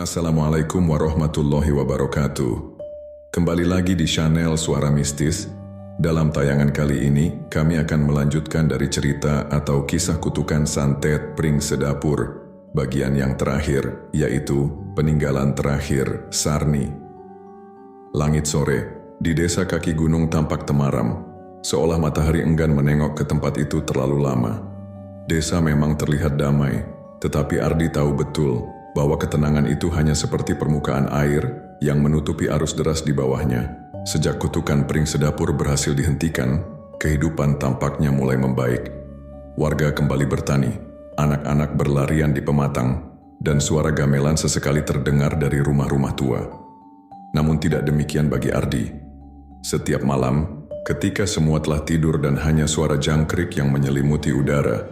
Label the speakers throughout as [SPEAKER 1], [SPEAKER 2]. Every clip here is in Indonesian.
[SPEAKER 1] Assalamualaikum warahmatullahi wabarakatuh. Kembali lagi di channel Suara Mistis. Dalam tayangan kali ini, kami akan melanjutkan dari cerita atau kisah kutukan santet Pring Sedapur, bagian yang terakhir, yaitu peninggalan terakhir Sarni. Langit sore, di desa kaki gunung tampak temaram, seolah matahari enggan menengok ke tempat itu terlalu lama. Desa memang terlihat damai, tetapi Ardi tahu betul bahwa ketenangan itu hanya seperti permukaan air yang menutupi arus deras di bawahnya. Sejak kutukan Pring Sedapur berhasil dihentikan, kehidupan tampaknya mulai membaik. Warga kembali bertani, anak-anak berlarian di pematang, dan suara gamelan sesekali terdengar dari rumah-rumah tua. Namun tidak demikian bagi Ardi. Setiap malam, ketika semua telah tidur dan hanya suara jangkrik yang menyelimuti udara,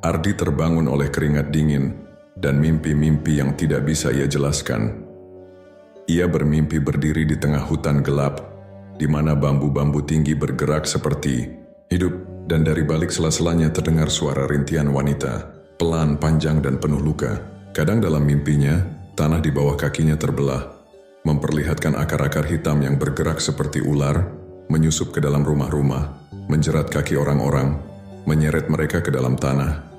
[SPEAKER 1] Ardi terbangun oleh keringat dingin dan mimpi-mimpi yang tidak bisa ia jelaskan. Ia bermimpi berdiri di tengah hutan gelap, di mana bambu-bambu tinggi bergerak seperti hidup, dan dari balik sela-selanya terdengar suara rintihan wanita, pelan, panjang, dan penuh luka. Kadang dalam mimpinya, tanah di bawah kakinya terbelah, memperlihatkan akar-akar hitam yang bergerak seperti ular, menyusup ke dalam rumah-rumah, menjerat kaki orang-orang, menyeret mereka ke dalam tanah.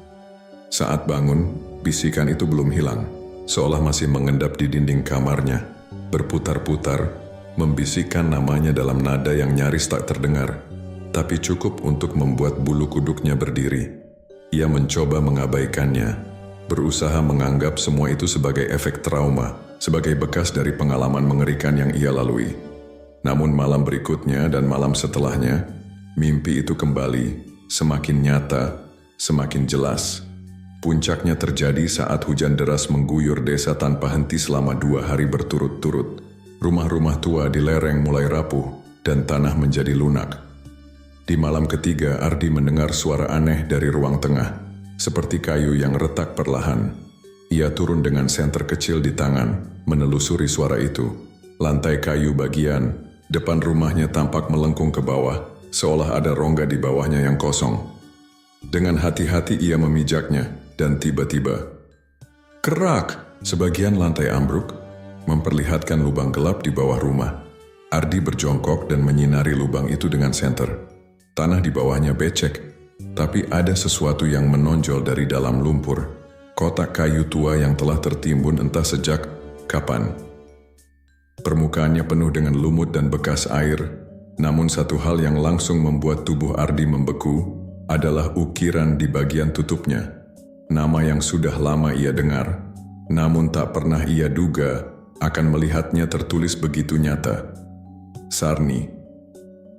[SPEAKER 1] Saat bangun, bisikan itu belum hilang, seolah masih mengendap di dinding kamarnya, berputar-putar, membisikkan namanya dalam nada yang nyaris tak terdengar, tapi cukup untuk membuat bulu kuduknya berdiri. Ia mencoba mengabaikannya, berusaha menganggap semua itu sebagai efek trauma, sebagai bekas dari pengalaman mengerikan yang ia lalui. Namun malam berikutnya dan malam setelahnya, mimpi itu kembali, semakin nyata, semakin jelas. Puncaknya terjadi saat hujan deras mengguyur desa tanpa henti selama 2 hari berturut-turut. Rumah-rumah tua di lereng mulai rapuh dan tanah menjadi lunak. Di malam ketiga, Ardi mendengar suara aneh dari ruang tengah, seperti kayu yang retak perlahan. Ia turun dengan senter kecil di tangan, menelusuri suara itu. Lantai kayu bagian depan rumahnya tampak melengkung ke bawah, seolah ada rongga di bawahnya yang kosong. Dengan hati-hati ia memijaknya, dan tiba-tiba, kerak! Sebagian lantai ambruk, memperlihatkan lubang gelap di bawah rumah. Ardi berjongkok dan menyinari lubang itu dengan senter. Tanah di bawahnya becek, tapi ada sesuatu yang menonjol dari dalam lumpur. Kotak kayu tua yang telah tertimbun entah sejak kapan. Permukaannya penuh dengan lumut dan bekas air, namun satu hal yang langsung membuat tubuh Ardi membeku adalah ukiran di bagian tutupnya. Nama yang sudah lama ia dengar, namun tak pernah ia duga akan melihatnya tertulis begitu nyata. Sarni.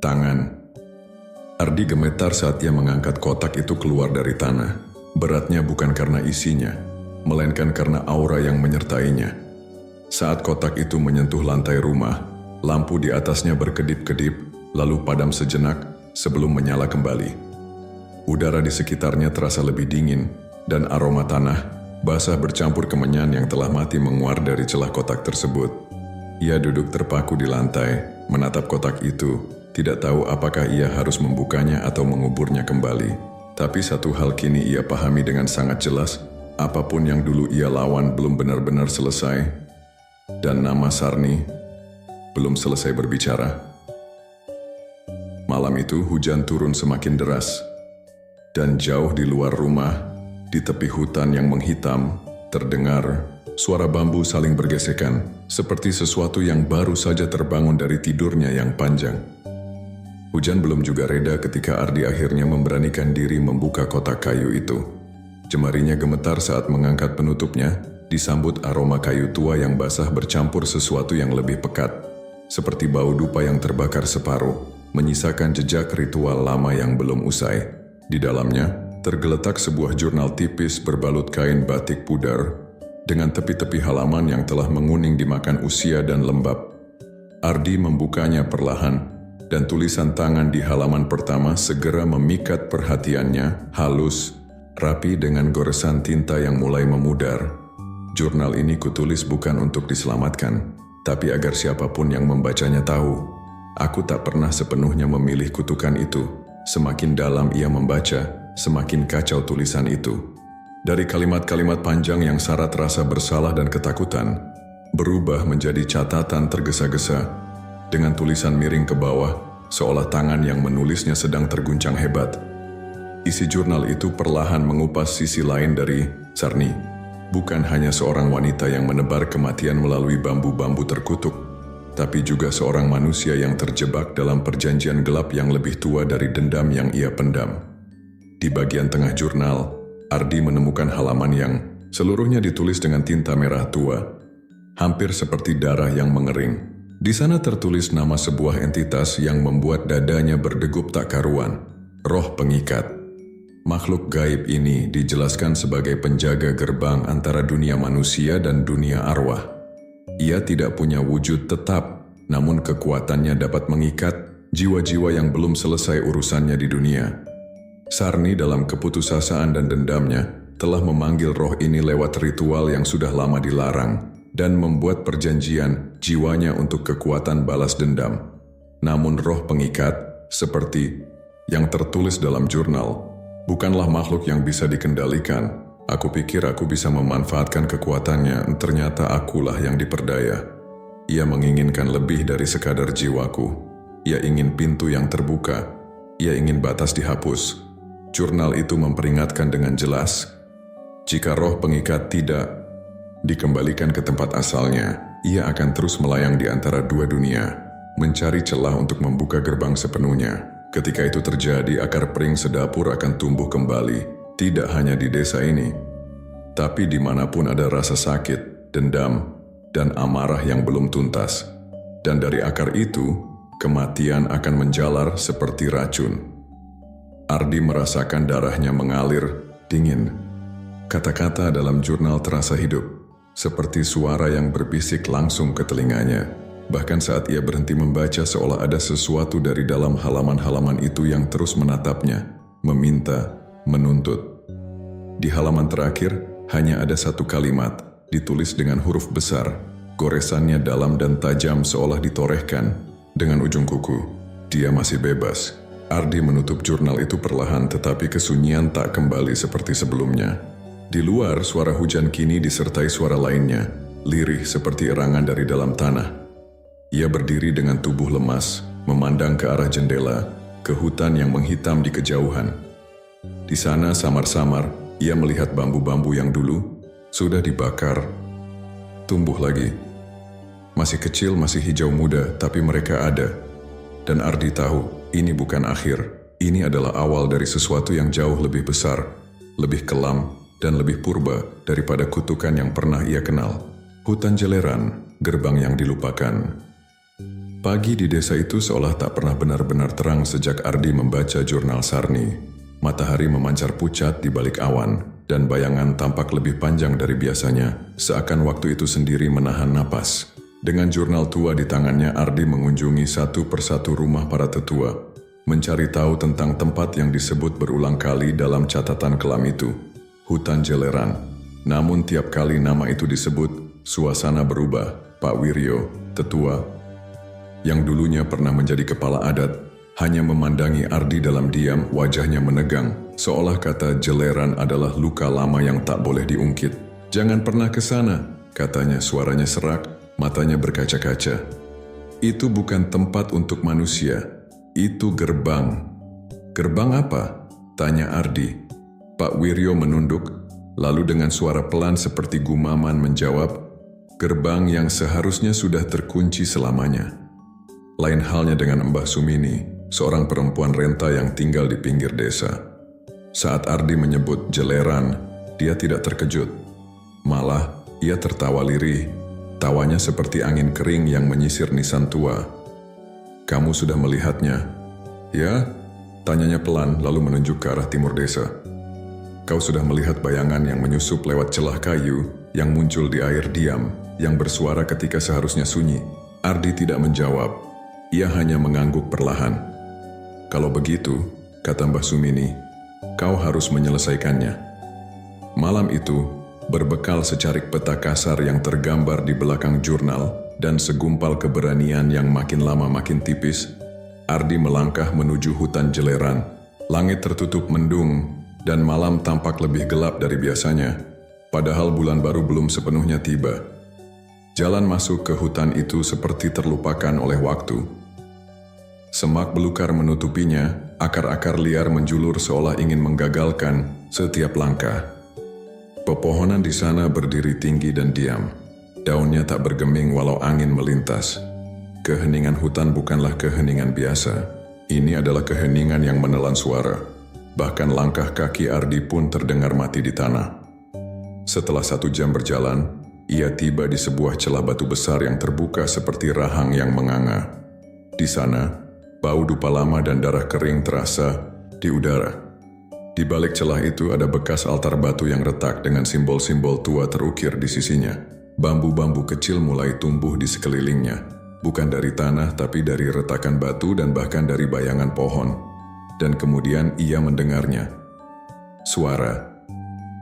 [SPEAKER 1] Tangan. Ardi gemetar saat ia mengangkat kotak itu keluar dari tanah. Beratnya bukan karena isinya, melainkan karena aura yang menyertainya. Saat kotak itu menyentuh lantai rumah, lampu di atasnya berkedip-kedip, lalu padam sejenak sebelum menyala kembali. Udara di sekitarnya terasa lebih dingin, dan aroma tanah basah bercampur kemenyan yang telah mati menguar dari celah kotak tersebut. Ia duduk terpaku di lantai, menatap kotak itu, tidak tahu apakah ia harus membukanya atau menguburnya kembali. Tapi satu hal kini ia pahami dengan sangat jelas, apapun yang dulu ia lawan belum benar-benar selesai, dan nama Sarni belum selesai berbicara. Malam itu hujan turun semakin deras, dan jauh di luar rumah, di tepi hutan yang menghitam, terdengar suara bambu saling bergesekan, seperti sesuatu yang baru saja terbangun dari tidurnya yang panjang. Hujan belum juga reda ketika Ardi akhirnya memberanikan diri membuka kotak kayu itu. Jemarinya gemetar saat mengangkat penutupnya, disambut aroma kayu tua yang basah bercampur sesuatu yang lebih pekat, seperti bau dupa yang terbakar separuh, menyisakan jejak ritual lama yang belum usai. Di dalamnya, tergeletak sebuah jurnal tipis berbalut kain batik pudar, dengan tepi-tepi halaman yang telah menguning dimakan usia dan lembab. Ardi membukanya perlahan, dan tulisan tangan di halaman pertama segera memikat perhatiannya, halus, rapi dengan goresan tinta yang mulai memudar. Jurnal ini kutulis bukan untuk diselamatkan, tapi agar siapapun yang membacanya tahu, aku tak pernah sepenuhnya memilih kutukan itu. Semakin dalam ia membaca, semakin kacau tulisan itu. Dari kalimat-kalimat panjang yang syarat rasa bersalah dan ketakutan, berubah menjadi catatan tergesa-gesa dengan tulisan miring ke bawah, seolah tangan yang menulisnya sedang terguncang hebat. Isi jurnal itu perlahan mengupas sisi lain dari Sarni. Bukan hanya seorang wanita yang menebar kematian melalui bambu-bambu terkutuk, tapi juga seorang manusia yang terjebak dalam perjanjian gelap yang lebih tua dari dendam yang ia pendam. Di bagian tengah jurnal, Ardi menemukan halaman yang seluruhnya ditulis dengan tinta merah tua, hampir seperti darah yang mengering. Di sana tertulis nama sebuah entitas yang membuat dadanya berdegup tak karuan, roh pengikat. Makhluk gaib ini dijelaskan sebagai penjaga gerbang antara dunia manusia dan dunia arwah. Ia tidak punya wujud tetap, namun kekuatannya dapat mengikat jiwa-jiwa yang belum selesai urusannya di dunia. Sarni dalam keputusasaan dan dendamnya telah memanggil roh ini lewat ritual yang sudah lama dilarang dan membuat perjanjian jiwanya untuk kekuatan balas dendam. Namun roh pengikat, seperti yang tertulis dalam jurnal, bukanlah makhluk yang bisa dikendalikan. Aku pikir aku bisa memanfaatkan kekuatannya, ternyata akulah yang diperdaya. Ia menginginkan lebih dari sekadar jiwaku. Ia ingin pintu yang terbuka. Ia ingin batas dihapus. Jurnal itu memperingatkan dengan jelas, jika roh pengikat tidak dikembalikan ke tempat asalnya, ia akan terus melayang di antara dua dunia, mencari celah untuk membuka gerbang sepenuhnya. Ketika itu terjadi, akar pering sedapur akan tumbuh kembali, tidak hanya di desa ini, tapi dimanapun ada rasa sakit, dendam, dan amarah yang belum tuntas. Dan dari akar itu, kematian akan menjalar seperti racun. Ardi merasakan darahnya mengalir, dingin. Kata-kata dalam jurnal terasa hidup, seperti suara yang berbisik langsung ke telinganya. Bahkan saat ia berhenti membaca, seolah ada sesuatu dari dalam halaman-halaman itu yang terus menatapnya, meminta, menuntut. Di halaman terakhir, hanya ada satu kalimat, ditulis dengan huruf besar, goresannya dalam dan tajam seolah ditorehkan dengan ujung kuku. Dia masih bebas. Ardi menutup jurnal itu perlahan, tetapi kesunyian tak kembali seperti sebelumnya. Di luar, suara hujan kini disertai suara lainnya, lirih seperti erangan dari dalam tanah. Ia berdiri dengan tubuh lemas, memandang ke arah jendela, ke hutan yang menghitam di kejauhan. Di sana samar-samar, ia melihat bambu-bambu yang dulu sudah dibakar, tumbuh lagi. Masih kecil, masih hijau muda, tapi mereka ada. Dan Ardi tahu, ini bukan akhir. Ini adalah awal dari sesuatu yang jauh lebih besar, lebih kelam, dan lebih purba daripada kutukan yang pernah ia kenal. Hutan Jeleran, gerbang yang dilupakan. Pagi di desa itu seolah tak pernah benar-benar terang sejak Ardi membaca jurnal Sarni. Matahari memancar pucat di balik awan, dan bayangan tampak lebih panjang dari biasanya, seakan waktu itu sendiri menahan napas. Dengan jurnal tua di tangannya, Ardi mengunjungi satu persatu rumah para tetua, mencari tahu tentang tempat yang disebut berulang kali dalam catatan kelam itu, Hutan Jeleran. Namun tiap kali nama itu disebut, suasana berubah. Pak Wiryo, tetua, yang dulunya pernah menjadi kepala adat, hanya memandangi Ardi dalam diam, wajahnya menegang, seolah kata Jeleran adalah luka lama yang tak boleh diungkit. "Jangan pernah ke sana," katanya, suaranya serak, matanya berkaca-kaca. "Itu bukan tempat untuk manusia, itu gerbang." "Gerbang apa?" tanya Ardi. Pak Wiryo menunduk, lalu dengan suara pelan seperti gumaman menjawab, "Gerbang yang seharusnya sudah terkunci selamanya." Lain halnya dengan Mbah Sumini, seorang perempuan renta yang tinggal di pinggir desa. Saat Ardi menyebut Jeleran, dia tidak terkejut. Malah, ia tertawa lirih. Tawanya seperti angin kering yang menyisir nisan tua. "Kamu sudah melihatnya?" "Ya," tanyanya pelan lalu menunjuk ke arah timur desa. "Kau sudah melihat bayangan yang menyusup lewat celah kayu, yang muncul di air diam, yang bersuara ketika seharusnya sunyi?" Ardi tidak menjawab. Ia hanya mengangguk perlahan. "Kalau begitu," kata Mbah Sumini, "kau harus menyelesaikannya." Malam itu, berbekal secarik peta kasar yang tergambar di belakang jurnal dan segumpal keberanian yang makin lama makin tipis, Ardi melangkah menuju hutan Jeleran. Langit tertutup mendung dan malam tampak lebih gelap dari biasanya, padahal bulan baru belum sepenuhnya tiba. Jalan masuk ke hutan itu seperti terlupakan oleh waktu. Semak belukar menutupinya, akar-akar liar menjulur seolah ingin menggagalkan setiap langkah. Pepohonan di sana berdiri tinggi dan diam. Daunnya tak bergeming walau angin melintas. Keheningan hutan bukanlah keheningan biasa. Ini adalah keheningan yang menelan suara. Bahkan langkah kaki Ardi pun terdengar mati di tanah. Setelah 1 jam berjalan, ia tiba di sebuah celah batu besar yang terbuka seperti rahang yang menganga. Di sana, bau dupa lama dan darah kering terasa di udara. Di balik celah itu ada bekas altar batu yang retak dengan simbol-simbol tua terukir di sisinya. Bambu-bambu kecil mulai tumbuh di sekelilingnya, bukan dari tanah tapi dari retakan batu dan bahkan dari bayangan pohon. Dan kemudian ia mendengarnya. Suara,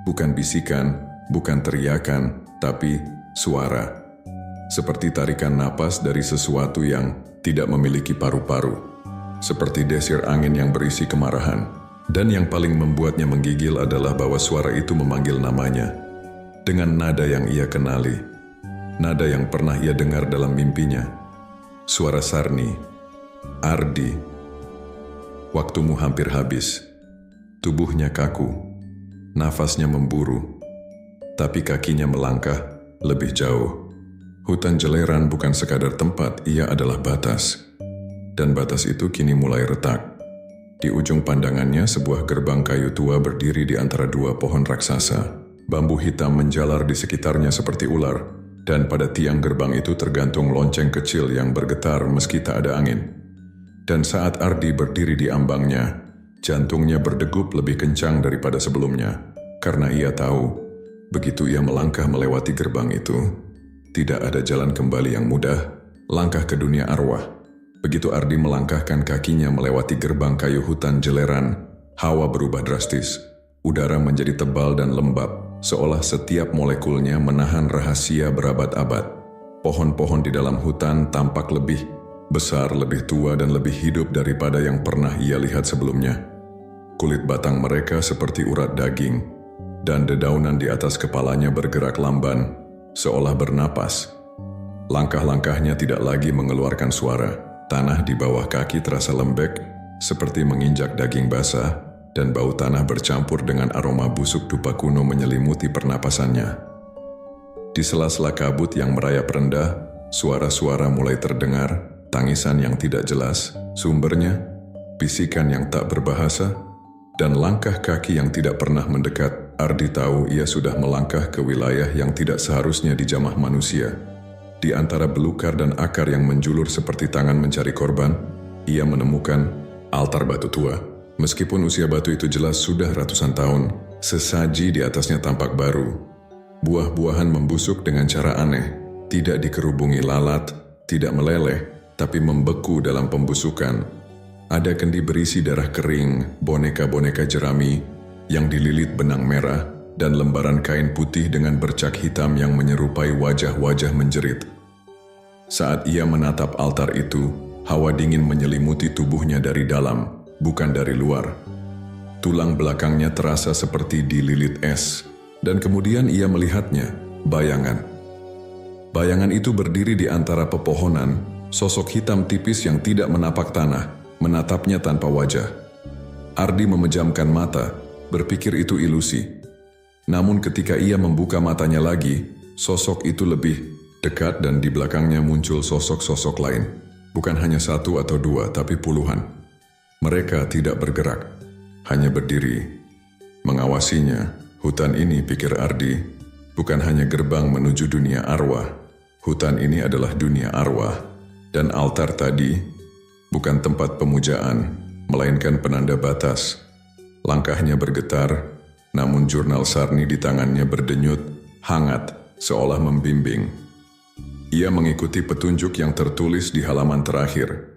[SPEAKER 1] bukan bisikan, bukan teriakan, tapi suara. Seperti tarikan napas dari sesuatu yang tidak memiliki paru-paru. Seperti desir angin yang berisi kemarahan. Dan yang paling membuatnya menggigil adalah bahwa suara itu memanggil namanya. Dengan nada yang ia kenali. Nada yang pernah ia dengar dalam mimpinya. Suara Sarni. Ardi. Waktumu hampir habis. Tubuhnya kaku. Nafasnya memburu. Tapi kakinya melangkah lebih jauh. Hutan Jeleran bukan sekadar tempat, ia adalah batas. Dan batas itu kini mulai retak. Di ujung pandangannya sebuah gerbang kayu tua berdiri di antara 2 pohon raksasa. Bambu hitam menjalar di sekitarnya seperti ular, dan pada tiang gerbang itu tergantung lonceng kecil yang bergetar meski tak ada angin. Dan saat Ardi berdiri di ambangnya, jantungnya berdegup lebih kencang daripada sebelumnya, karena ia tahu, begitu ia melangkah melewati gerbang itu, tidak ada jalan kembali yang mudah, langkah ke dunia arwah. Begitu Ardi melangkahkan kakinya melewati gerbang kayu hutan Jeleran, hawa berubah drastis. Udara menjadi tebal dan lembab, seolah setiap molekulnya menahan rahasia berabad-abad. Pohon-pohon di dalam hutan tampak lebih besar, lebih tua dan lebih hidup daripada yang pernah ia lihat sebelumnya. Kulit batang mereka seperti urat daging, dan dedaunan di atas kepalanya bergerak lamban, seolah bernapas. Langkah-langkahnya tidak lagi mengeluarkan suara. Tanah di bawah kaki terasa lembek, seperti menginjak daging basah, dan bau tanah bercampur dengan aroma busuk dupa kuno menyelimuti pernapasannya. Di sela-sela kabut yang merayap rendah, suara-suara mulai terdengar, tangisan yang tidak jelas, sumbernya, bisikan yang tak berbahasa, dan langkah kaki yang tidak pernah mendekat. Ardi tahu ia sudah melangkah ke wilayah yang tidak seharusnya dijamah manusia. Di antara belukar dan akar yang menjulur seperti tangan mencari korban, ia menemukan altar batu tua. Meskipun usia batu itu jelas sudah ratusan tahun, sesaji di atasnya tampak baru. Buah-buahan membusuk dengan cara aneh, tidak dikerubungi lalat, tidak meleleh, tapi membeku dalam pembusukan. Ada kendi berisi darah kering, boneka-boneka jerami yang dililit benang merah, dan lembaran kain putih dengan bercak hitam yang menyerupai wajah-wajah menjerit. Saat ia menatap altar itu, hawa dingin menyelimuti tubuhnya dari dalam, bukan dari luar. Tulang belakangnya terasa seperti dililit es, dan kemudian ia melihatnya, bayangan. Bayangan itu berdiri di antara pepohonan, sosok hitam tipis yang tidak menapak tanah, menatapnya tanpa wajah. Ardi memejamkan mata, berpikir itu ilusi. Namun ketika ia membuka matanya lagi, sosok itu lebih dekat dan di belakangnya muncul sosok-sosok lain. Bukan hanya 1 atau 2, tapi puluhan. Mereka tidak bergerak, hanya berdiri. Mengawasinya, hutan ini, pikir Ardi, bukan hanya gerbang menuju dunia arwah. Hutan ini adalah dunia arwah, dan altar tadi bukan tempat pemujaan, melainkan penanda batas. Langkahnya bergetar, namun jurnal Sarni di tangannya berdenyut, hangat, seolah membimbing. Ia mengikuti petunjuk yang tertulis di halaman terakhir.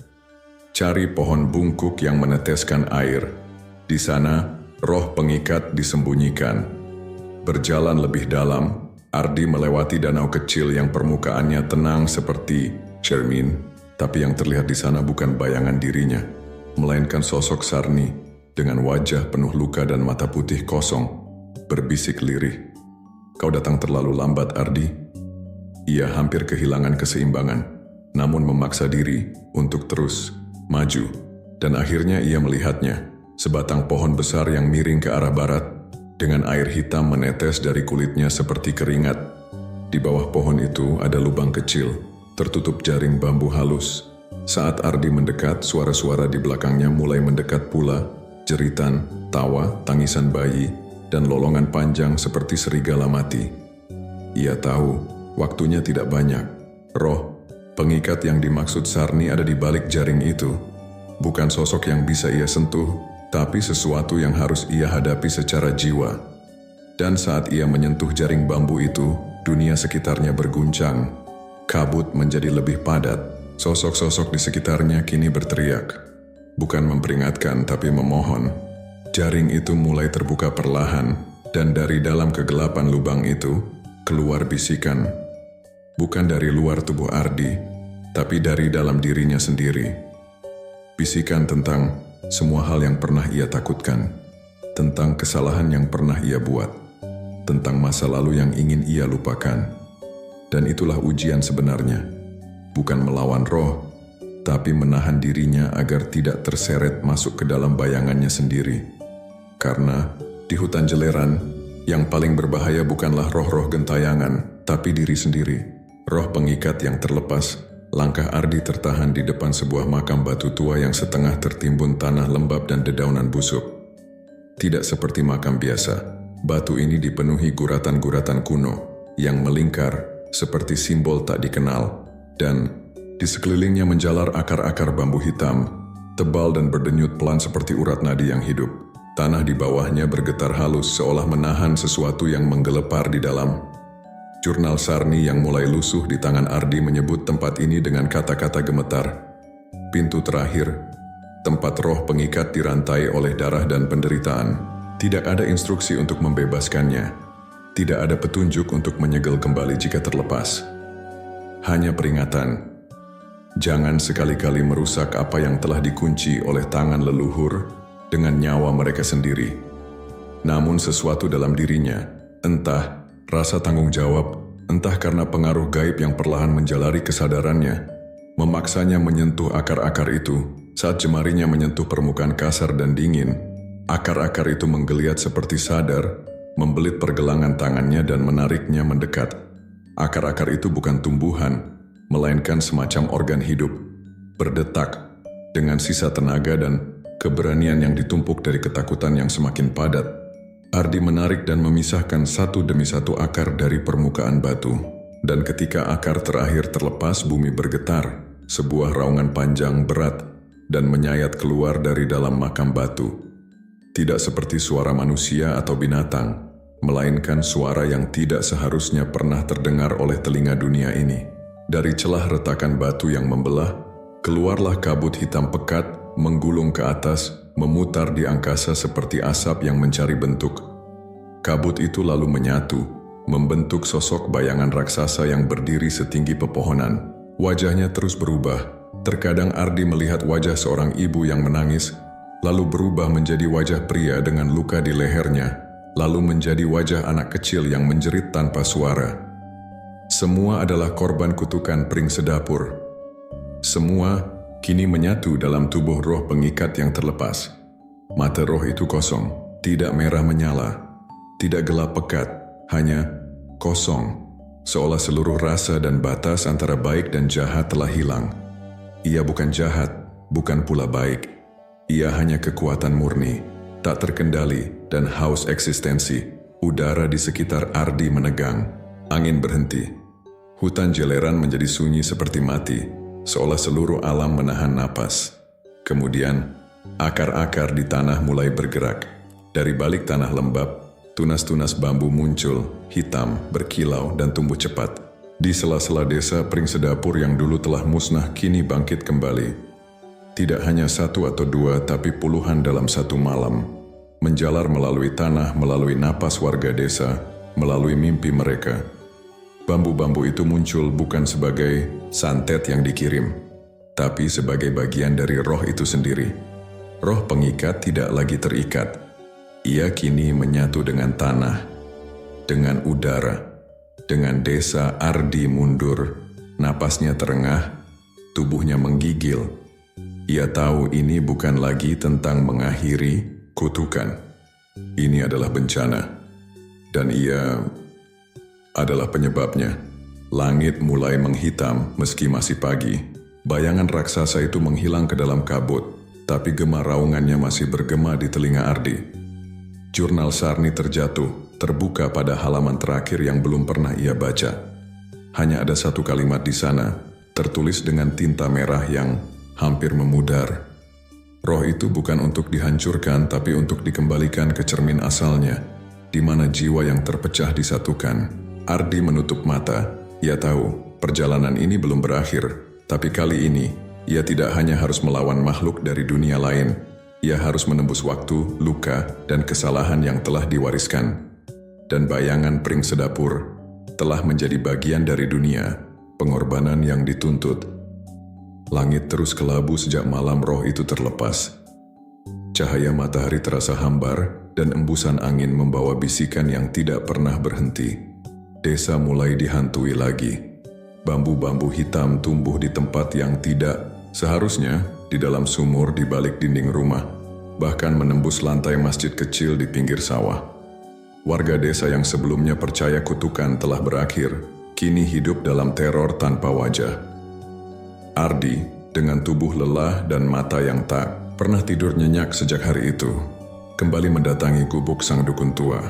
[SPEAKER 1] Cari pohon bungkuk yang meneteskan air. Di sana, roh pengikat disembunyikan. Berjalan lebih dalam, Ardi melewati danau kecil yang permukaannya tenang seperti cermin, tapi yang terlihat di sana bukan bayangan dirinya, melainkan sosok Sarni dengan wajah penuh luka dan mata putih kosong, berbisik lirih. Kau datang terlalu lambat, Ardi. Ia hampir kehilangan keseimbangan, namun memaksa diri untuk terus maju. Dan akhirnya ia melihatnya, sebatang pohon besar yang miring ke arah barat, dengan air hitam menetes dari kulitnya seperti keringat. Di bawah pohon itu ada lubang kecil, tertutup jaring bambu halus. Saat Ardi mendekat, suara-suara di belakangnya mulai mendekat pula, jeritan, tawa, tangisan bayi, dan lolongan panjang seperti serigala mati. Ia tahu, waktunya tidak banyak. Roh, pengikat yang dimaksud Sarni ada di balik jaring itu. Bukan sosok yang bisa ia sentuh, tapi sesuatu yang harus ia hadapi secara jiwa. Dan saat ia menyentuh jaring bambu itu, dunia sekitarnya berguncang. Kabut menjadi lebih padat. Sosok-sosok di sekitarnya kini berteriak. Bukan memperingatkan, tapi memohon. Jaring itu mulai terbuka perlahan, dan dari dalam kegelapan lubang itu, keluar bisikan. Bukan dari luar tubuh Ardi, tapi dari dalam dirinya sendiri. Bisikan tentang semua hal yang pernah ia takutkan, tentang kesalahan yang pernah ia buat, tentang masa lalu yang ingin ia lupakan. Dan itulah ujian sebenarnya, bukan melawan roh, tapi menahan dirinya agar tidak terseret masuk ke dalam bayangannya sendiri. Karena di hutan jeleran, yang paling berbahaya bukanlah roh-roh gentayangan, tapi diri sendiri. Roh pengikat yang terlepas. Langkah Ardi tertahan di depan sebuah makam batu tua yang setengah tertimbun tanah lembab dan dedaunan busuk. Tidak seperti makam biasa, batu ini dipenuhi guratan-guratan kuno yang melingkar seperti simbol tak dikenal, dan di sekelilingnya menjalar akar-akar bambu hitam, tebal dan berdenyut pelan seperti urat nadi yang hidup. Tanah di bawahnya bergetar halus seolah menahan sesuatu yang menggelepar di dalam. Jurnal Sarni yang mulai lusuh di tangan Ardi menyebut tempat ini dengan kata-kata gemetar. Pintu terakhir, tempat roh pengikat dirantai oleh darah dan penderitaan. Tidak ada instruksi untuk membebaskannya. Tidak ada petunjuk untuk menyegel kembali jika terlepas. Hanya peringatan. Jangan sekali-kali merusak apa yang telah dikunci oleh tangan leluhur dengan nyawa mereka sendiri. Namun sesuatu dalam dirinya, entah rasa tanggung jawab, entah karena pengaruh gaib yang perlahan menjalari kesadarannya, memaksanya menyentuh akar-akar itu. Saat jemarinya menyentuh permukaan kasar dan dingin, akar-akar itu menggeliat seperti sadar, membelit pergelangan tangannya dan menariknya mendekat. Akar-akar itu bukan tumbuhan, melainkan semacam organ hidup, berdetak dengan sisa tenaga dan keberanian yang ditumpuk dari ketakutan yang semakin padat. Ardi menarik dan memisahkan satu demi satu akar dari permukaan batu. Dan ketika akar terakhir terlepas, bumi bergetar. Sebuah raungan panjang, berat, dan menyayat keluar dari dalam makam batu. Tidak seperti suara manusia atau binatang, melainkan suara yang tidak seharusnya pernah terdengar oleh telinga dunia ini. Dari celah retakan batu yang membelah, keluarlah kabut hitam pekat, menggulung ke atas, memutar di angkasa seperti asap yang mencari bentuk. Kabut itu lalu menyatu, membentuk sosok bayangan raksasa yang berdiri setinggi pepohonan. Wajahnya terus berubah. Terkadang Ardi melihat wajah seorang ibu yang menangis, lalu berubah menjadi wajah pria dengan luka di lehernya, lalu menjadi wajah anak kecil yang menjerit tanpa suara. Semua adalah korban kutukan Pring Sedapur. Semua kini menyatu dalam tubuh roh pengikat yang terlepas. Mata roh itu kosong, tidak merah menyala, tidak gelap pekat, hanya kosong, seolah seluruh rasa dan batas antara baik dan jahat telah hilang. Ia bukan jahat, bukan pula baik. Ia hanya kekuatan murni, tak terkendali dan haus eksistensi. Udara di sekitar Ardi menegang, angin berhenti. Hutan jeleran menjadi sunyi seperti mati, seolah seluruh alam menahan napas. Kemudian, akar-akar di tanah mulai bergerak. Dari balik tanah lembab, tunas-tunas bambu muncul, hitam, berkilau, dan tumbuh cepat. Di sela-sela desa, Pring Sedapur yang dulu telah musnah kini bangkit kembali. Tidak hanya satu atau dua, tapi puluhan dalam satu malam. Menjalar melalui tanah, melalui napas warga desa, melalui mimpi mereka. Bambu-bambu itu muncul bukan sebagai santet yang dikirim, tapi sebagai bagian dari roh itu sendiri. Roh pengikat tidak lagi terikat. Ia kini menyatu dengan tanah, dengan udara, Dengan desa Ardi mundur, napasnya terengah, tubuhnya menggigil. Ia tahu ini bukan lagi tentang mengakhiri kutukan. Ini adalah bencana. Dan ia adalah penyebabnya. Langit mulai menghitam meski masih pagi. Bayangan raksasa itu menghilang ke dalam kabut, tapi gema raungannya masih bergema di telinga Ardi. Jurnal Sarni terjatuh, terbuka pada halaman terakhir yang belum pernah ia baca. Hanya ada satu kalimat di sana, tertulis dengan tinta merah yang hampir memudar. Roh itu bukan untuk dihancurkan, tapi untuk dikembalikan ke cermin asalnya, di mana jiwa yang terpecah disatukan. Ardi menutup mata. Ia tahu, perjalanan ini belum berakhir, tapi kali ini, ia tidak hanya harus melawan makhluk dari dunia lain, ia harus menembus waktu, luka, dan kesalahan yang telah diwariskan. Dan bayangan Pring Sedapur telah menjadi bagian dari dunia, pengorbanan yang dituntut. Langit terus kelabu sejak malam roh itu terlepas. Cahaya matahari terasa hambar, dan embusan angin membawa bisikan yang tidak pernah berhenti. Desa mulai dihantui lagi. Bambu-bambu hitam tumbuh di tempat yang tidak seharusnya, di dalam sumur di balik dinding rumah, bahkan menembus lantai masjid kecil di pinggir sawah. Warga desa yang sebelumnya percaya kutukan telah berakhir, kini hidup dalam teror tanpa wajah. Ardi, dengan tubuh lelah dan mata yang tak pernah tidur nyenyak sejak hari itu, kembali mendatangi gubuk sang dukun tua.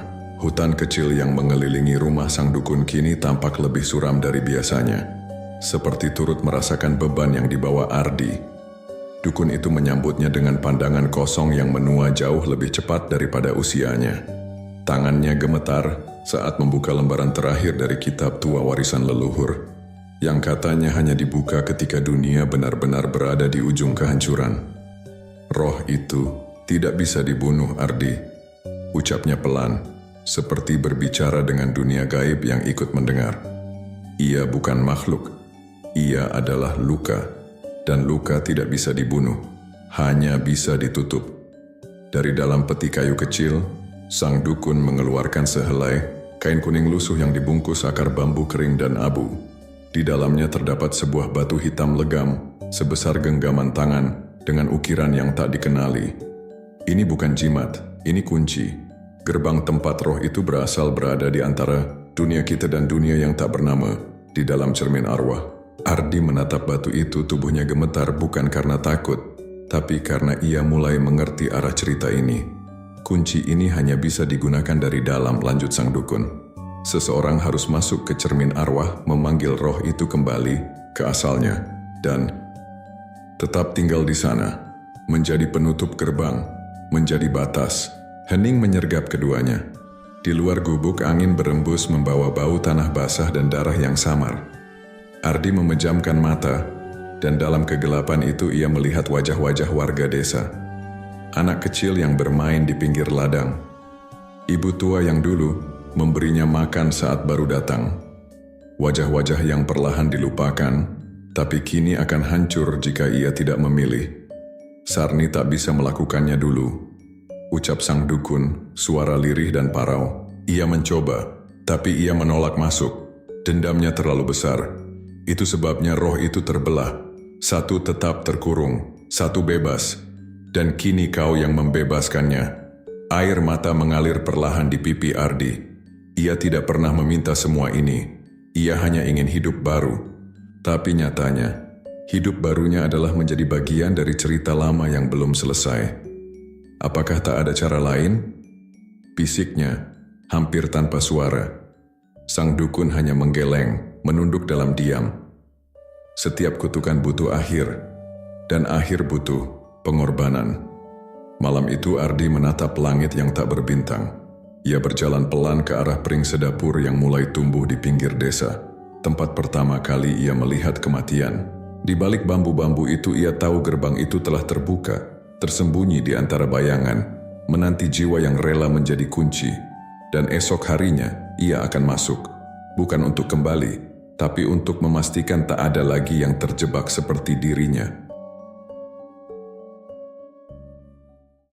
[SPEAKER 1] Hutan kecil yang mengelilingi rumah sang dukun kini tampak lebih suram dari biasanya, seperti turut merasakan beban yang dibawa Ardi. Dukun itu menyambutnya dengan pandangan kosong yang menua jauh lebih cepat daripada usianya. Tangannya gemetar saat membuka lembaran terakhir dari kitab tua warisan leluhur, yang katanya hanya dibuka ketika dunia benar-benar berada di ujung kehancuran. Roh itu tidak bisa dibunuh, Ardi. Ucapnya pelan, seperti berbicara dengan dunia gaib yang ikut mendengar. Ia bukan makhluk, ia adalah luka. Dan luka tidak bisa dibunuh, hanya bisa ditutup. Dari dalam peti kayu kecil, sang dukun mengeluarkan sehelai kain kuning lusuh yang dibungkus akar bambu kering dan abu. Di dalamnya terdapat sebuah batu hitam legam, sebesar genggaman tangan, dengan ukiran yang tak dikenali. Ini bukan jimat, ini kunci. Gerbang tempat roh itu berada di antara dunia kita dan dunia yang tak bernama, di dalam cermin arwah. Ardi menatap batu itu, tubuhnya gemetar bukan karena takut, tapi karena ia mulai mengerti arah cerita ini. Kunci ini hanya bisa digunakan dari dalam, lanjut sang dukun. Seseorang harus masuk ke cermin arwah, memanggil roh itu kembali ke asalnya, dan tetap tinggal di sana, menjadi penutup gerbang, menjadi batas. Hening menyergap keduanya. Di luar gubuk angin berembus membawa bau tanah basah dan darah yang samar. Ardi memejamkan mata, dan dalam kegelapan itu ia melihat wajah-wajah warga desa. Anak kecil yang bermain di pinggir ladang. Ibu tua yang dulu memberinya makan saat baru datang. Wajah-wajah yang perlahan dilupakan, tapi kini akan hancur jika ia tidak memilih. Sarni tak bisa melakukannya dulu. Ucap sang dukun, suara lirih dan parau. Ia mencoba, tapi ia menolak masuk. Dendamnya terlalu besar. Itu sebabnya roh itu terbelah. Satu tetap terkurung, satu bebas. Dan kini kau yang membebaskannya. Air mata mengalir perlahan di pipi Ardi. Ia tidak pernah meminta semua ini. Ia hanya ingin hidup baru. Tapi nyatanya, hidup barunya adalah menjadi bagian dari cerita lama yang belum selesai. Apakah tak ada cara lain? Bisiknya, hampir tanpa suara. Sang dukun hanya menggeleng, menunduk dalam diam. Setiap kutukan butuh akhir, dan akhir butuh pengorbanan. Malam itu Ardi menatap langit yang tak berbintang. Ia berjalan pelan ke arah Pring Sedapur yang mulai tumbuh di pinggir desa. Tempat pertama kali ia melihat kematian. Di balik bambu-bambu itu ia tahu gerbang itu telah terbuka, tersembunyi di antara bayangan, menanti jiwa yang rela menjadi kunci. Dan esok harinya, ia akan masuk. Bukan untuk kembali, tapi untuk memastikan tak ada lagi yang terjebak seperti dirinya.